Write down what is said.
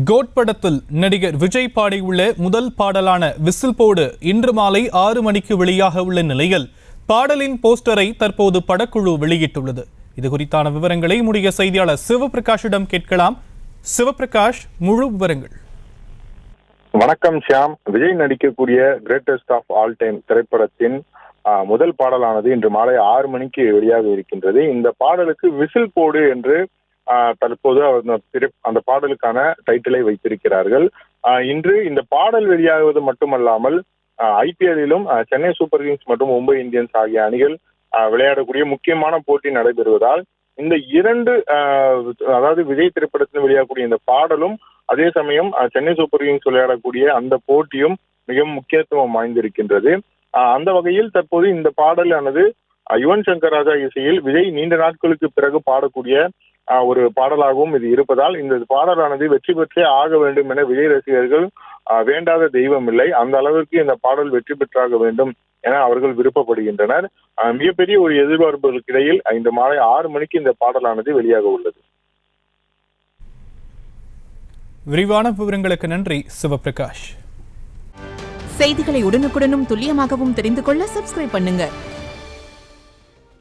Code படத்தில் நடிகர் விஜய் பாடியுள்ள முதல் பாடலான விசில் போடு இன்று மாலை 6 மணிக்கு வெளியாக உள்ள நிலையில் பாடலின் போஸ்டரை தற்போது படக்குழு வெளியிட்டுள்ளது. இது குறித்தான விவரங்களை முடிய செய்தியாளர் சிவபிரகாஷிடம் கேட்கலாம். சிவபிரகாஷ், முழு விவரங்கள். வணக்கம் ஷியாம். விஜய் நடிக்கக்கூடிய கிரேட்டஸ்ட் ஆஃப் ஆல் டைம் திரைப்படத்தின் முதல் பாடலானது இன்று மாலை 6 மணிக்கு வெளியாக இருக்கின்றது. இந்த பாடலுக்கு விசில் போடு என்று தற்போது அந்த பாடலுக்கான டைட்டிலை வைத்திருக்கிறார்கள். இன்று இந்த பாடல் வெளியாகுவது மட்டுமல்லாமல் ஐபிஎல்லிலும் சென்னை சூப்பர் கிங்ஸ் மற்றும் மும்பை இந்தியன்ஸ் ஆகிய அணிகள் விளையாடக்கூடிய முக்கியமான போட்டி நடைபெறுவதால் இந்த இரண்டு அதாவது விஜய் திரைப்படத்தில் வெளியாகக்கூடிய இந்த பாடலும் அதே சமயம் சென்னை சூப்பர் கிங்ஸ் விளையாடக்கூடிய அந்த போட்டியும் மிக முக்கியத்துவம் வாய்ந்திருக்கின்றது. அந்த வகையில் தற்போது இந்த பாடலானது யுவன் சங்கர் ராஜா இசையில் விஜய் நீண்ட நாட்களுக்கு பிறகு பாடக்கூடிய ஒரு பாடலாகவும் இது இருப்பதால் இந்த பாடலானது வெற்றி பெற்றே ஆக வேண்டும் என விஜய் ரசிகர்கள் வேண்டாத தெய்வம் இல்லை, அந்த அளவிற்கு இந்த பாடல் வெற்றி பெற்றாக வேண்டும் என அவர்கள் விருப்பப்படுகின்றனர். மிகப்பெரிய ஒரு எதிர்பார்ப்புகளுக்கு இடையில் இந்த மாலை 6 மணிக்கு இந்த பாடலானது வெளியாக உள்ளது. விரிவான விவரங்களுக்கு நன்றி சிவபிரகாஷ். செய்திகளை உடனுக்குடனும் துல்லியமாகவும் தெரிந்து கொள்ள சப்ஸ்கிரைப் பண்ணுங்க.